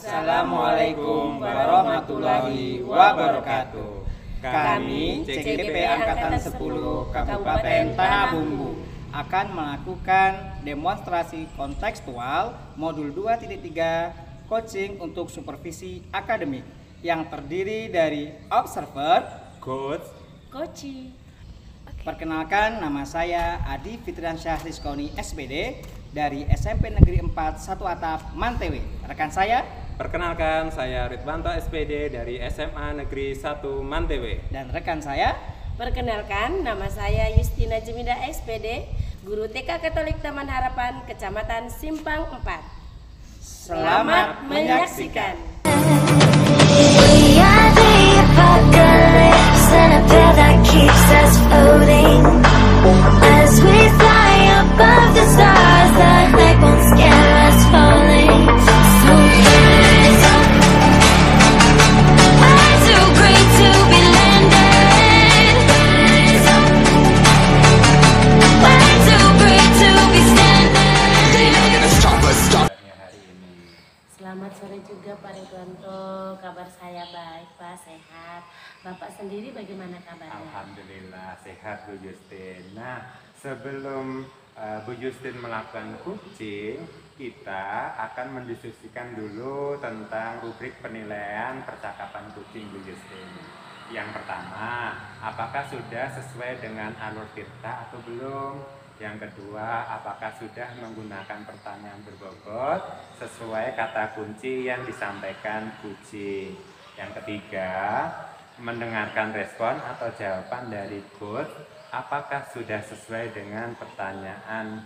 Assalamualaikum warahmatullahi wabarakatuh. Kami CGP Angkatan 10 Kabupaten Tanah Bumbu akan melakukan demonstrasi kontekstual modul 2.3 coaching untuk supervisi akademik yang terdiri dari observer, coach, coaching. Perkenalkan, nama saya Adi Fitriansyah Rizkoni SPD dari SMP Negeri 4 Satu Atap Mantewe. Rekan saya, perkenalkan saya Ridwanto SPD dari SMA Negeri 1 Mantewe. Dan rekan saya, perkenalkan nama saya Yustina Jemida SPD, guru TK Katolik Taman Harapan, Kecamatan Simpang 4. Selamat menyaksikan. Selamat sore juga Pak Ridwanto, kabar saya baik Pak, sehat. Bapak sendiri bagaimana kabarnya? Alhamdulillah sehat Bu Justin. Nah, sebelum Bu Justin melakukan coaching, kita akan mendiskusikan dulu tentang rubrik penilaian percakapan coaching Bu Justin. Yang pertama, apakah sudah sesuai dengan alur tirta atau belum? Yang kedua, apakah sudah menggunakan pertanyaan berbobot sesuai kata kunci yang disampaikan coaching? Yang ketiga, mendengarkan respon atau jawaban dari coach, apakah sudah sesuai dengan pertanyaan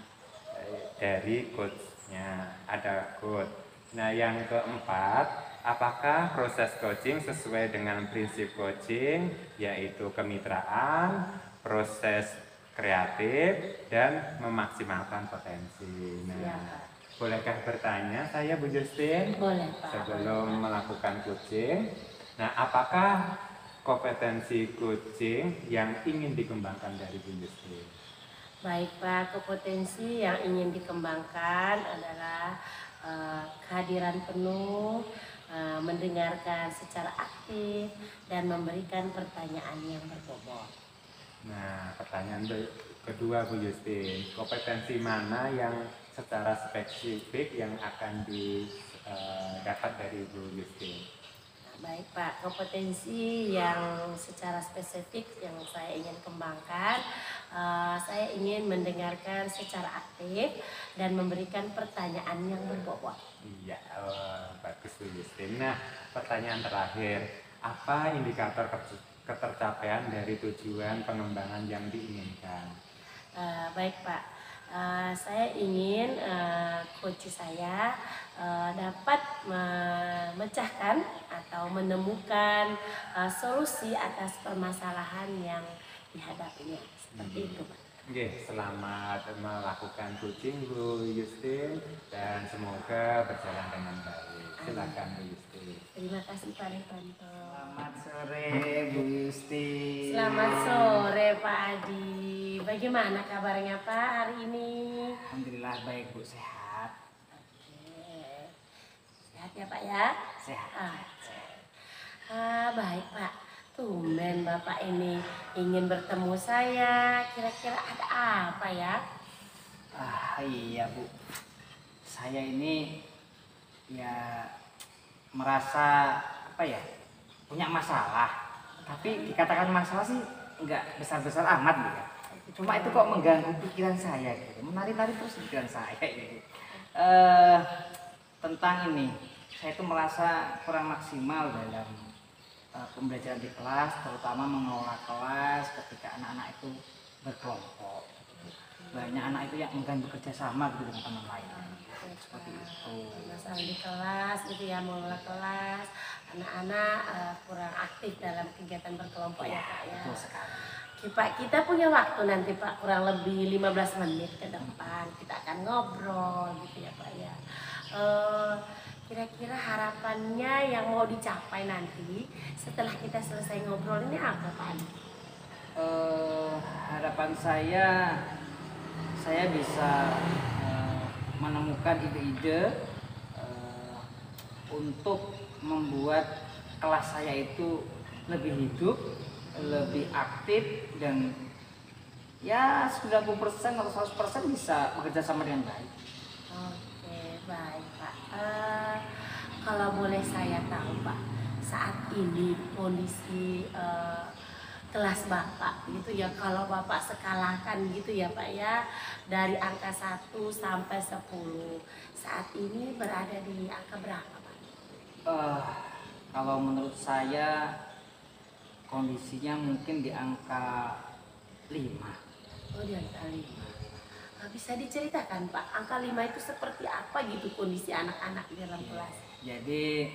dari coachnya? Ada coach. Nah, yang keempat, apakah proses coaching sesuai dengan prinsip coaching, yaitu kemitraan, proses kreatif, dan memaksimalkan potensi. Nah, bolehkah bertanya saya Bu Justin? Boleh Pak. Sebelum melakukan coaching, nah apakah kompetensi coaching yang ingin dikembangkan dari Bu Justin? Baik Pak, kompetensi yang ingin dikembangkan adalah kehadiran penuh, mendengarkan secara aktif, dan memberikan pertanyaan yang berbobot. Nah, pertanyaan kedua Bu Justin, kompetensi mana yang secara spesifik yang akan didapat dari Bu Justin? Baik Pak, kompetensi yang secara spesifik yang saya ingin kembangkan, saya ingin mendengarkan secara aktif dan memberikan pertanyaan yang berbobot. Iya, bagus Bu Justin. Nah, pertanyaan terakhir, apa indikator ketercapaian dari tujuan pengembangan yang diinginkan? Baik Pak, saya ingin coach saya dapat memecahkan atau menemukan solusi atas permasalahan yang dihadapinya. Seperti itu Pak. Oke, selamat melakukan coaching Bu Justin dan semoga berjalan dengan baik. Silakan Bu Justin. Terima kasih Pak Ridwanto. selamat sore Bu Yusti. Selamat sore Pak Adi. Bagaimana kabarnya Pak hari ini? Alhamdulillah baik Bu, sehat. Oke. Sehat ya Pak ya? Sehat. Baik Pak. Tumben Bapak ini ingin bertemu saya. Kira-kira ada apa ya? Iya Bu, saya ini ya merasa punya masalah, tapi dikatakan masalah sih nggak besar-besar amat gitu ya. Cuma itu kok mengganggu pikiran saya gitu, menari-nari terus pikiran saya gitu. Tentang ini, saya itu merasa kurang maksimal dalam pembelajaran di kelas, terutama mengelola kelas ketika anak-anak itu berkelompok. Banyak anak itu yang enggan bekerja sama gitu dengan teman lain. Seperti itu. Masalah di kelas gitu ya, mengelola kelas, anak-anak kurang aktif dalam kegiatan berkelompok ya Pak ya. Betul sekali. Pak, kita punya waktu nanti Pak kurang lebih 15 menit ke depan kita akan ngobrol gitu ya Pak ya. Kira-kira harapannya yang mau dicapai nanti setelah kita selesai ngobrol ini apa Pak? Harapan saya bisa menemukan ide-ide untuk membuat kelas saya itu lebih hidup, lebih aktif, dan ya 90% atau 100% bisa bekerja sama dengan baik. Oke, baik Pak. Kalau boleh saya tahu Pak, saat ini kondisi kelas Bapak gitu ya, kalau Bapak skalakan gitu ya Pak ya, dari angka 1 sampai 10, saat ini berada di angka berapa Pak? Kalau menurut saya kondisinya mungkin di angka 5. Oh, di angka 5. Bisa diceritakan Pak, angka 5 itu seperti apa gitu kondisi anak-anak di dalam kelas? Jadi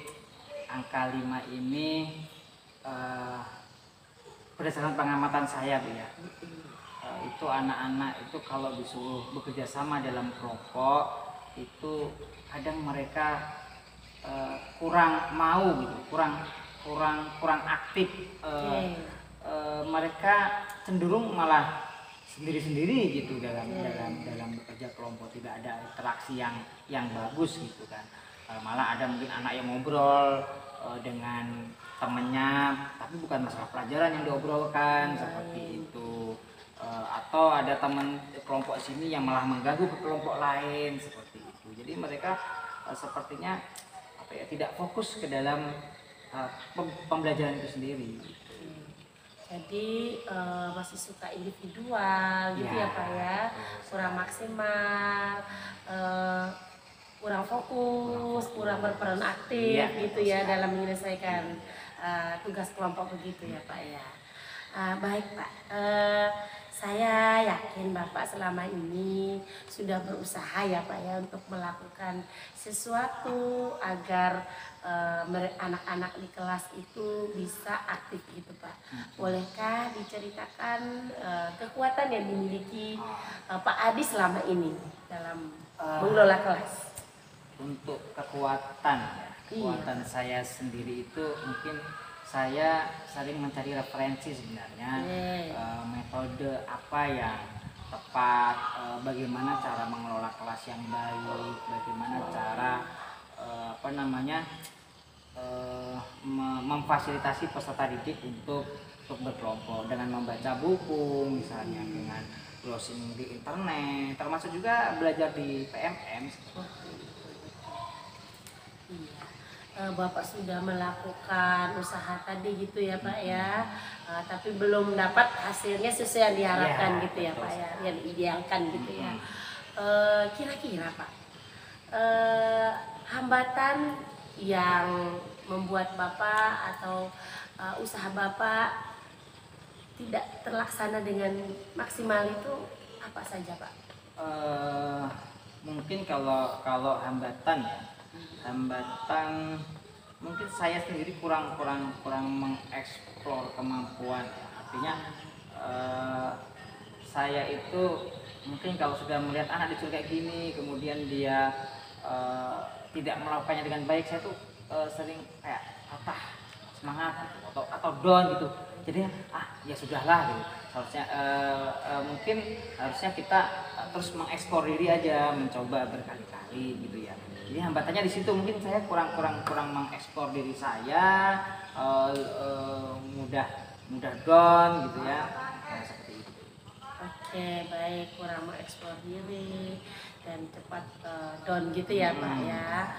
angka 5 ini eh, berdasarkan pengamatan saya Bu ya, itu anak-anak itu kalau disuruh bekerja sama dalam kelompok itu kadang mereka kurang mau gitu, kurang aktif. Mereka cenderung malah sendiri-sendiri gitu dalam bekerja kelompok, tidak ada interaksi yang bagus gitu kan. Malah ada mungkin anak yang ngobrol dengan temennya tapi bukan masalah pelajaran yang diobrolkan seperti itu, atau ada teman kelompok sini yang malah mengganggu ke kelompok lain seperti itu. Jadi mereka sepertinya apa ya, tidak fokus ke dalam pembelajaran itu sendiri. Jadi masih suka individual gitu ya Pak ya, kurang maksimal, kurang fokus, kurang berperan aktif gitu ya dalam menyelesaikan tugas kelompok begitu ya Pak ya. Baik Pak, saya yakin Bapak selama ini sudah berusaha ya Pak ya untuk melakukan sesuatu agar anak-anak di kelas itu bisa aktif gitu Pak. Bolehkah diceritakan kekuatan yang dimiliki Pak Adi selama ini dalam mengelola kelas? Untuk kekuatan saya sendiri itu mungkin saya sering mencari referensi sebenarnya, metode apa yang tepat, bagaimana cara mengelola kelas yang baik, bagaimana cara memfasilitasi peserta didik untuk berkelompok dengan membaca buku misalnya, dengan browsing di internet, termasuk juga belajar di PMM. Bapak sudah melakukan usaha tadi gitu ya Pak ya, tapi belum dapat hasilnya sesuai yang diharapkan gitu ya Pak ya, yang diidealkan gitu ya. Kira-kira Pak, hambatan yang membuat Bapak atau usaha Bapak tidak terlaksana dengan maksimal itu apa saja Pak? Mungkin kalau hambatan ya, hambatan mungkin saya sendiri kurang mengeksplor kemampuan ya. Artinya saya itu mungkin kalau sudah melihat anak disuruh kayak gini kemudian dia tidak melakukannya dengan baik, saya tuh sering kayak patah semangat gitu, atau down gitu. Jadi ya sudahlah gitu. Harusnya mungkin harusnya kita terus mengeksplor diri aja, mencoba berkali-kali gitu ya. Jadi hambatannya di situ, mungkin saya kurang mengeksplor diri saya, mudah down gitu ya, seperti itu. Oke, baik, kurang mengeksplor diri dan cepat down gitu ya Pak ya.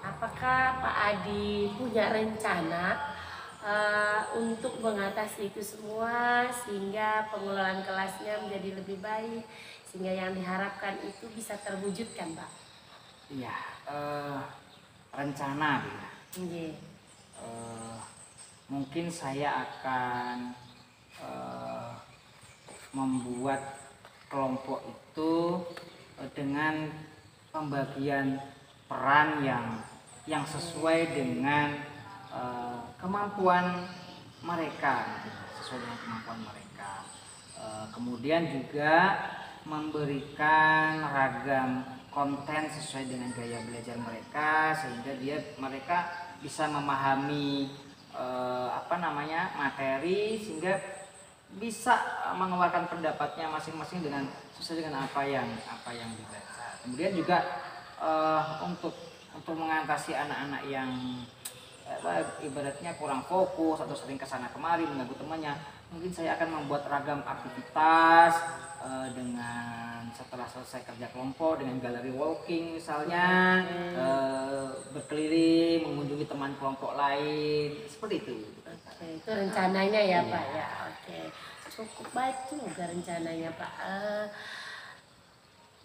Apakah Pak Adi punya rencana untuk mengatasi itu semua sehingga pengelolaan kelasnya menjadi lebih baik, sehingga yang diharapkan itu bisa terwujudkan Pak? Iya, rencana ya. Mungkin saya akan membuat kelompok itu dengan pembagian peran yang sesuai dengan kemampuan mereka, kemudian juga memberikan ragam konten sesuai dengan gaya belajar mereka sehingga mereka bisa memahami materi, sehingga bisa mengeluarkan pendapatnya masing-masing sesuai dengan apa yang dibaca. Kemudian juga untuk untuk mengatasi anak-anak yang ibaratnya kurang fokus atau sering kesana kemari mengganggu temannya, mungkin saya akan membuat ragam aktivitas dengan setelah selesai kerja kelompok dengan galeri walking misalnya, berkeliling mengunjungi teman kelompok lain seperti itu. Oke, itu rencananya ya Pak ya. Oke, cukup baik juga rencananya Pak.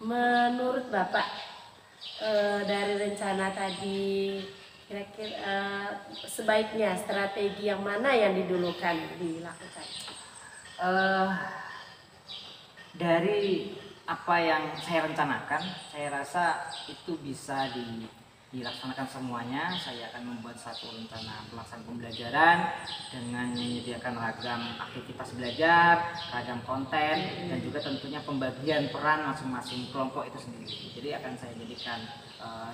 Menurut Bapak dari rencana tadi, kira-kira sebaiknya strategi yang mana yang didulukan dilakukan? Dari apa yang saya rencanakan, saya rasa itu bisa dilaksanakan semuanya. Saya akan membuat satu rencana pelaksanaan pembelajaran dengan menyediakan ragam aktivitas belajar, ragam konten, dan juga tentunya pembagian peran masing-masing kelompok itu sendiri. Jadi akan saya jadikan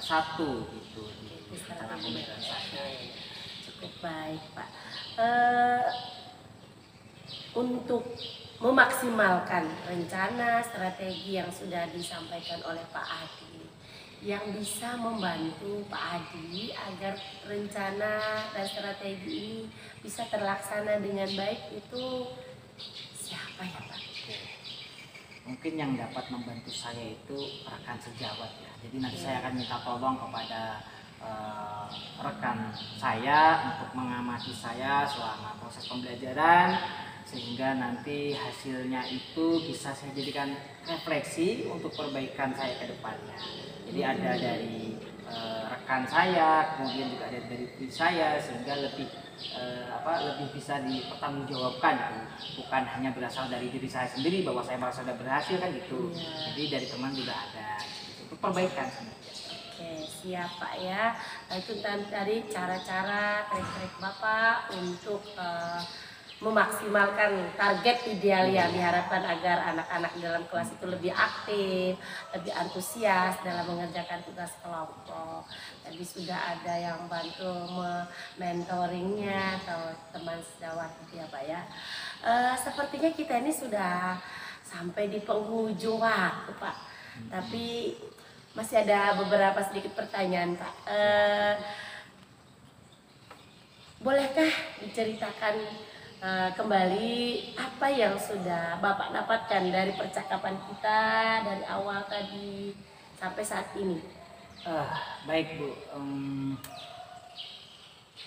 satu gitu di rencana pembelajaran saya. Cukup baik Pak. Untuk memaksimalkan rencana strategi yang sudah disampaikan oleh Pak Adi, yang bisa membantu Pak Adi agar rencana dan strategi ini bisa terlaksana dengan baik itu siapa ya Pak? Mungkin yang dapat membantu saya itu rekan sejawat ya. Jadi nanti saya akan minta tolong kepada rekan saya untuk mengamati saya selama proses pembelajaran, sehingga nanti hasilnya itu bisa saya jadikan refleksi untuk perbaikan saya ke depannya. Jadi ada dari rekan saya, kemudian juga ada dari diri saya, sehingga lebih lebih bisa dipertanggungjawabkan gitu. Bukan hanya berasal dari diri saya sendiri bahwa saya merasa sudah berhasil kan gitu. Jadi dari teman juga ada. Itu perbaikan sebenarnya. Oke, siap Pak ya. Itu tadi cara-cara trik-trik Bapak untuk memaksimalkan target ideal yang diharapkan agar anak-anak dalam kelas itu lebih aktif, lebih antusias dalam mengerjakan tugas kelompok. Tadi sudah ada yang bantu mentoringnya atau teman sejawat gitu ya Pak ya. Sepertinya kita ini sudah sampai di penghujung waktu Pak. Tapi masih ada beberapa sedikit pertanyaan Pak. Bolehkah diceritakan kembali apa yang sudah Bapak dapatkan dari percakapan kita dari awal tadi sampai saat ini? Baik Bu,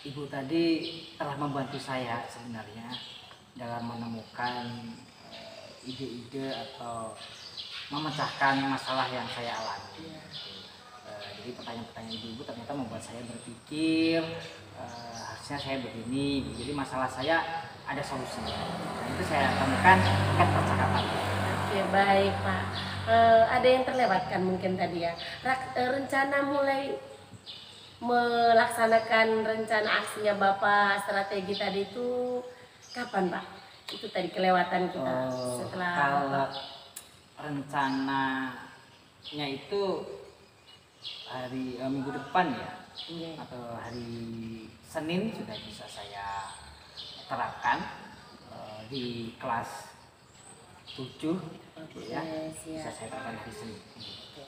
Ibu tadi telah membantu saya sebenarnya dalam menemukan ide-ide atau memecahkan masalah yang saya alami. Jadi pertanyaan-pertanyaan ibu ternyata membuat saya berpikir, harusnya saya begini. Jadi masalah saya ada solusinya. Nah, itu saya temukan dekat percakapan. Oke, baik Pak. Ada yang terlewatkan mungkin tadi ya. Rencana mulai melaksanakan rencana aksinya Bapak strategi tadi itu kapan Pak? Itu tadi kelewatan kita setelah kalau Bapak. Rencananya itu hari minggu depan ya, atau hari Senin sudah bisa saya terapkan di kelas 7 ya. Bisa saya terapkan hari Senin.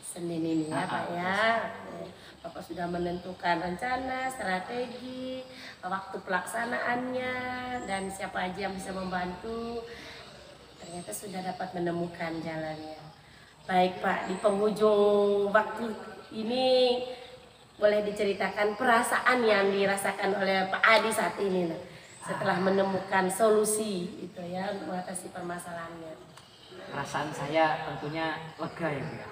Senin ini ya Pak ya. Bapak sudah menentukan rencana, strategi, waktu pelaksanaannya, dan siapa aja yang bisa membantu. Ternyata sudah dapat menemukan jalannya. Baik Pak, di penghujung waktu ini boleh diceritakan perasaan yang dirasakan oleh Pak Adi saat ini setelah menemukan solusi itu ya untuk mengatasi permasalahannya. Perasaan saya tentunya lega ya Bu ya.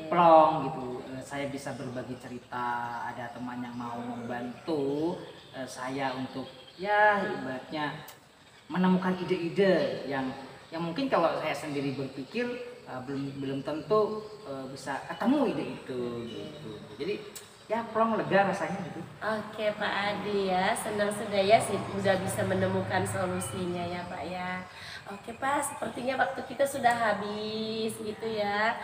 Plong gitu, saya bisa berbagi cerita, ada teman yang mau membantu saya untuk ya ibaratnya menemukan ide-ide yang mungkin kalau saya sendiri berpikir belum tentu bisa ketemu ide itu gitu. Jadi ya plong lega rasanya gitu. Oke Pak Adi ya, senang sudah ya sih udah bisa menemukan solusinya ya Pak ya. Oke Pak, sepertinya waktu kita sudah habis gitu ya.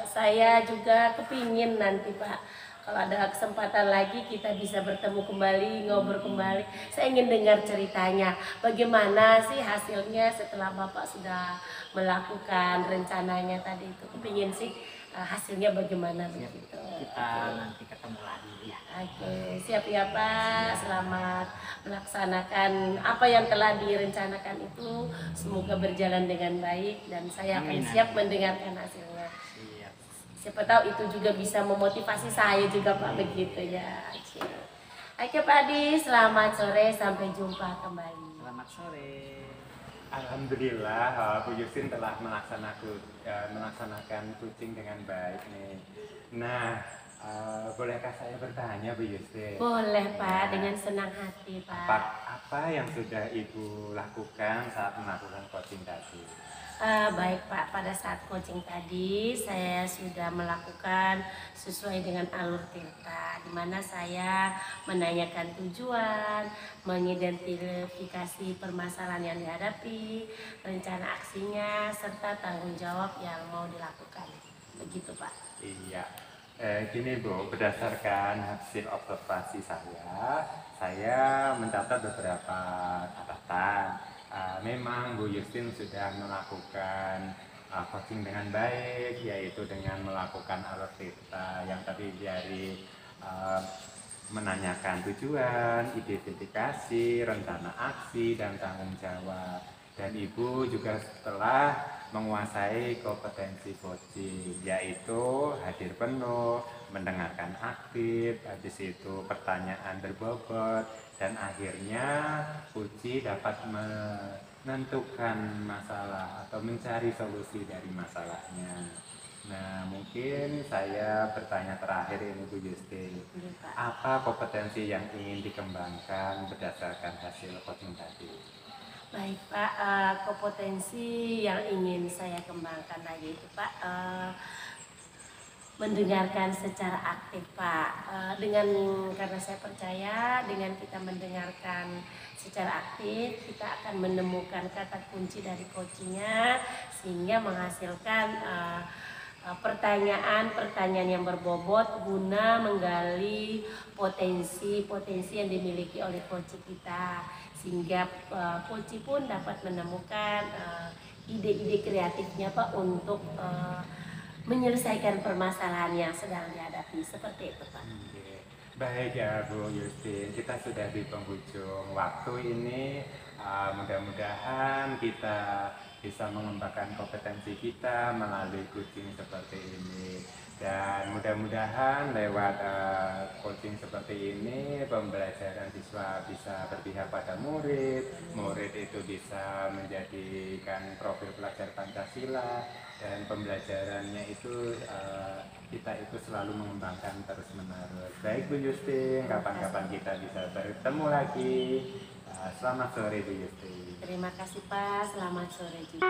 Saya juga kepingin nanti Pak, kalau ada kesempatan lagi kita bisa bertemu kembali, ngobrol kembali. Saya ingin dengar ceritanya, bagaimana sih hasilnya setelah Bapak sudah melakukan rencananya tadi itu. Kepingin sih hasilnya bagaimana Siap. begitu. Kita Oke. nanti ketemu lagi ya. Oke, siap ya Pak. Selamat melaksanakan apa yang telah direncanakan itu. Semoga berjalan dengan baik dan saya akan Amin, siap amin. mendengarkan hasilnya. Siap. Siapa tahu itu juga bisa memotivasi saya juga Pak begitu ya. Oke. Oke Pak Adi, selamat sore, sampai jumpa kembali. Selamat sore. Alhamdulillah, Bu Yusin telah melaksanakan kucing dengan baik nih. Nah, bolehkah saya bertanya, Bu Yusin? Boleh Pak, dengan senang hati Apa, Pak. apa yang sudah Ibu lakukan saat melakukan coaching tadi? Baik Pak, pada saat coaching tadi saya sudah melakukan sesuai dengan alur Tirta, di mana saya menanyakan tujuan, mengidentifikasi permasalahan yang dihadapi, rencana aksinya, serta tanggung jawab yang mau dilakukan. Begitu Pak. Iya, gini Bu, berdasarkan hasil observasi saya mencatat beberapa catatan. Memang Bu Justin sudah melakukan coaching dengan baik, yaitu dengan melakukan alur Tirta yang tadi dari menanyakan tujuan, identifikasi, rencana aksi, dan tanggung jawab. Dan Ibu juga telah menguasai kompetensi coaching, yaitu hadir penuh, mendengarkan aktif, habis itu pertanyaan berbobot, dan akhirnya uji dapat menentukan masalah atau mencari solusi dari masalahnya. Nah, mungkin saya bertanya terakhir ini Bu Justin, Iya, Pak. apa kompetensi yang ingin dikembangkan berdasarkan hasil coaching tadi? Baik Pak, kompetensi yang ingin saya kembangkan lagi itu Pak, mendengarkan secara aktif Pak. Karena saya percaya dengan kita mendengarkan secara aktif, kita akan menemukan kata kunci dari coachingnya sehingga menghasilkan pertanyaan-pertanyaan yang berbobot guna menggali potensi-potensi yang dimiliki oleh coach kita, sehingga coach pun dapat menemukan ide-ide kreatifnya Pak untuk menyelesaikan permasalahan yang sedang dihadapi, seperti itu Pak. Oke. Baik ya Bu Justin, kita sudah di penghujung waktu ini. Mudah-mudahan kita bisa mengembangkan kompetensi kita melalui coaching seperti ini, dan mudah-mudahan lewat coaching seperti ini pembelajaran siswa bisa berpihak pada murid itu bisa menjadikan profil pelajar Pancasila, dan pembelajarannya itu kita itu selalu mengembangkan terus menerus. Baik Bu Justin, kapan-kapan kita bisa bertemu lagi. Selamat sore Bu Justin. Terima kasih Pak, selamat sore juga.